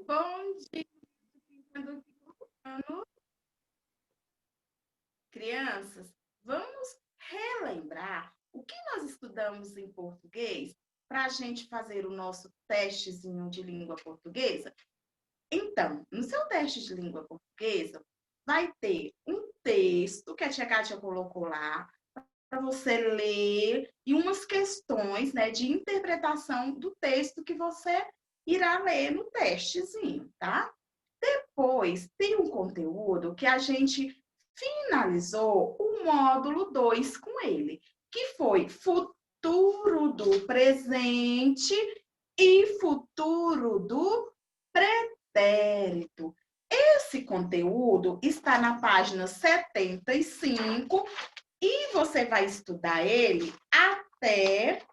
Bom dia, Pintando aqui com o Ano. Crianças, vamos relembrar o que nós estudamos em português para a gente fazer o nosso testezinho de língua portuguesa? Então, no seu teste de língua portuguesa, vai ter um texto que a tia Kátia colocou lá para você ler e umas questões, né, de interpretação do texto que você irá ler no testezinho, tá? Depois, tem um conteúdo que a gente finalizou o módulo 2 com ele, que foi futuro do presente e futuro do pretérito. Esse conteúdo está na página 75 e você vai estudar ele até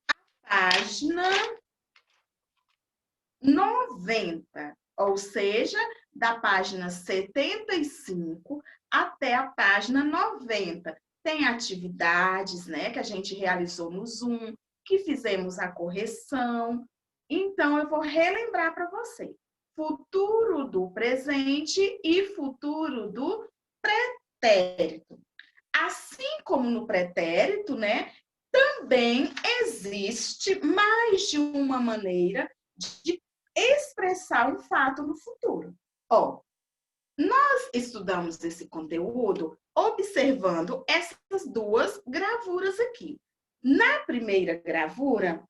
a página 90, ou seja, da página 75 até a página 90. Tem atividades, né, que a gente realizou no Zoom, que fizemos a correção. Então, eu vou relembrar para você. Futuro do presente e futuro do pretérito. Assim como no pretérito, né, também existe mais de uma maneira de expressar um fato no futuro. Ó, nós estudamos esse conteúdo observando essas duas gravuras aqui. Na primeira gravura,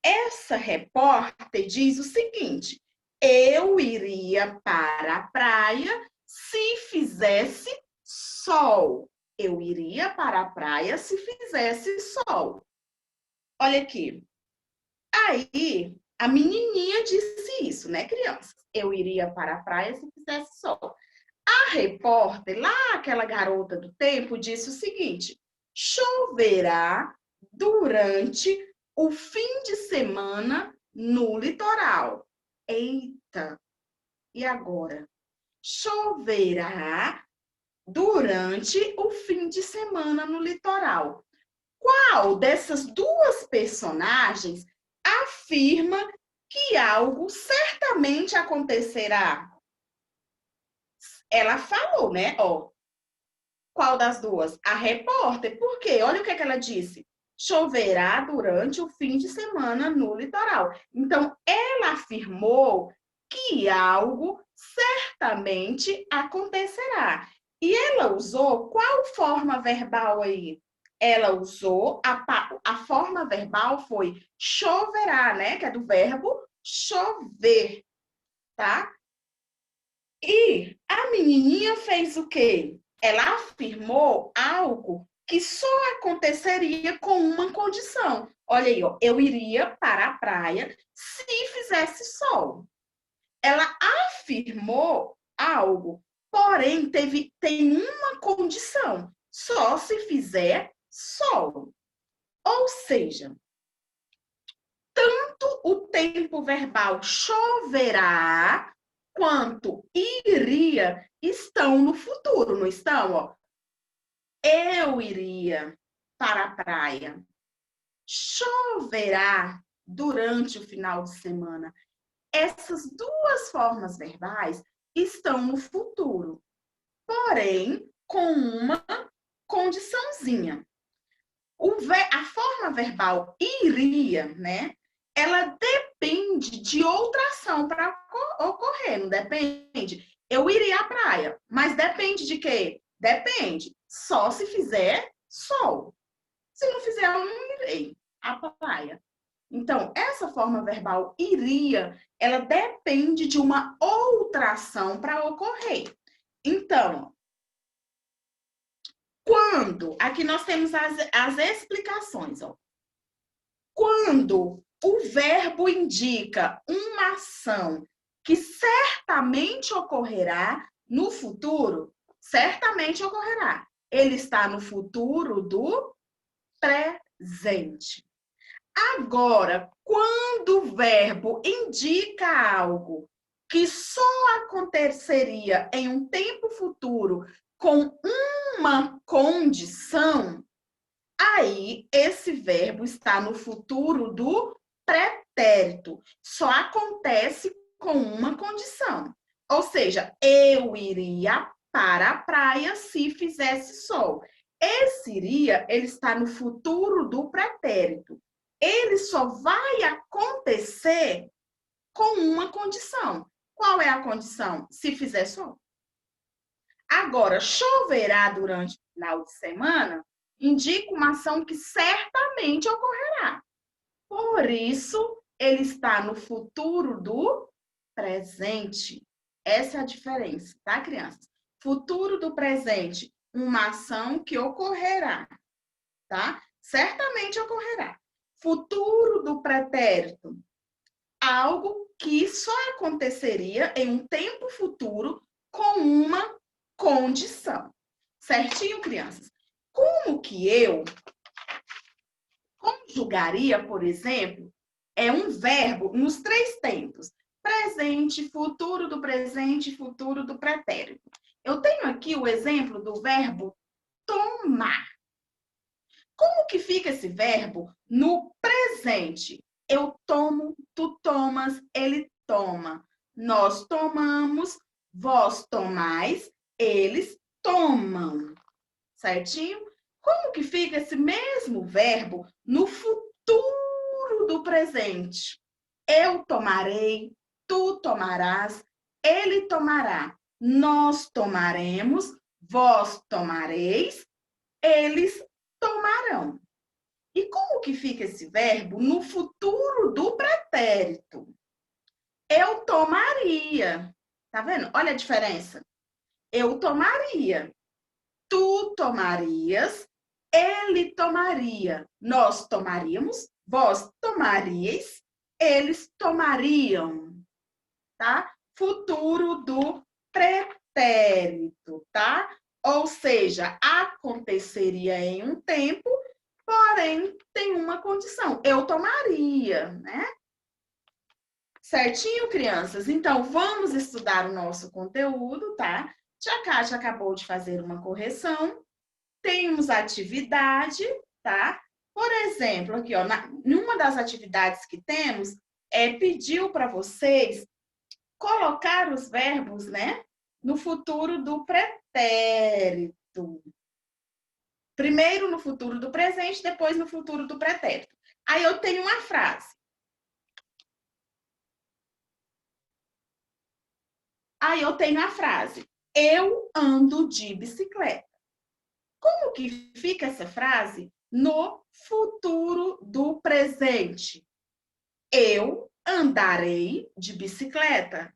essa repórter diz o seguinte: eu iria para a praia se fizesse sol. Eu iria para a praia se fizesse sol. Olha aqui. Aí, a menininha disse isso, né, crianças? Eu iria para a praia se fizesse sol. A repórter, lá aquela garota do tempo, disse o seguinte: choverá durante o fim de semana no litoral. Eita, e agora? Choverá durante o fim de semana no litoral. Qual dessas duas personagens afirma que algo certamente acontecerá? Ela falou, né? Ó, qual das duas? A repórter. Por quê? Olha o que ela disse. Choverá durante o fim de semana no litoral. Então, ela afirmou que algo certamente acontecerá. E ela usou qual forma verbal aí? Ela usou, a forma verbal foi choverá, né? Que é do verbo chover, tá? E a menininha fez o quê? Ela afirmou algo que só aconteceria com uma condição. Olha aí, ó, eu iria para a praia se fizesse sol. Ela afirmou algo, porém tem uma condição, só se fizer sol. Ou seja, tanto o tempo verbal choverá quanto iria estão no futuro, não estão? Ó, eu iria para a praia. Choverá durante o final de semana. Essas duas formas verbais estão no futuro, porém com uma condiçãozinha. A forma verbal iria, né? Ela depende de outra ação para ocorrer, não depende? Eu iria à praia, mas depende de quê? Depende. Só se fizer sol. Se não fizer, eu não irei à praia. Então, essa forma verbal iria, ela depende de uma outra ação para ocorrer. Então, quando, aqui nós temos as explicações, ó. Quando o verbo indica uma ação que certamente ocorrerá no futuro, certamente ocorrerá. Ele está no futuro do presente. Agora, quando o verbo indica algo que só aconteceria em um tempo futuro com uma condição, aí esse verbo está no futuro do pretérito. Só acontece com uma condição. Ou seja, eu iria para a praia se fizesse sol. Esse iria, ele está no futuro do pretérito. Ele só vai acontecer com uma condição. Qual é a condição? Se fizer sol. Agora, choverá durante o final de semana, indica uma ação que certamente ocorrerá. Por isso, ele está no futuro do presente. Essa é a diferença, tá, crianças? Futuro do presente, uma ação que ocorrerá, tá? Certamente ocorrerá. Futuro do pretérito, algo que só aconteceria em um tempo futuro com uma condição. Certinho, crianças? Como que eu conjugaria, por exemplo, um verbo nos 3 tempos: presente, futuro do presente, futuro do pretérito. Eu tenho aqui o exemplo do verbo tomar. Como que fica esse verbo no presente? Eu tomo, tu tomas, ele toma. Nós tomamos, vós tomais, eles tomam. Certinho? Como que fica esse mesmo verbo no futuro do presente? Eu tomarei, tu tomarás, ele tomará, nós tomaremos, vós tomareis, eles tomarão. E como que fica esse verbo no futuro do pretérito? Eu tomaria. Tá vendo? Olha a diferença. Eu tomaria. Tu tomarias, ele tomaria, nós tomaríamos, vós tomaríeis, eles tomariam, tá? Futuro do pretérito, tá? Ou seja, aconteceria em um tempo, porém tem uma condição. Eu tomaria, né? Certinho, crianças? Então, vamos estudar o nosso conteúdo, tá? Tia Kátia acabou de fazer uma correção. Temos atividade, tá? Por exemplo, aqui, ó, numa das atividades que temos, pediu para vocês colocar os verbos, né, no futuro do pretérito. Primeiro no futuro do presente, depois no futuro do pretérito. Aí eu tenho uma frase. Aí eu tenho a frase: eu ando de bicicleta. Como que fica essa frase no futuro do presente? Eu andarei de bicicleta.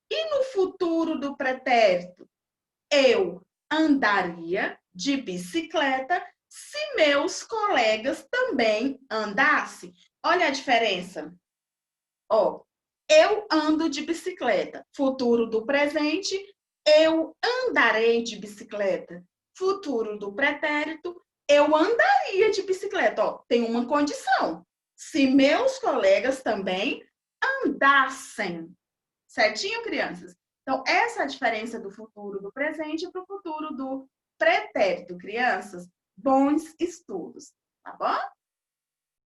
E no futuro do pretérito? Eu andaria de bicicleta se meus colegas também andassem. Olha a diferença. Ó, eu ando de bicicleta. Futuro do presente, eu andarei de bicicleta. Futuro do pretérito, eu andaria de bicicleta. Ó, tem uma condição. Se meus colegas também andassem. Certinho, crianças? Então, essa é a diferença do futuro do presente para o futuro do pretérito, crianças. Bons estudos, tá bom?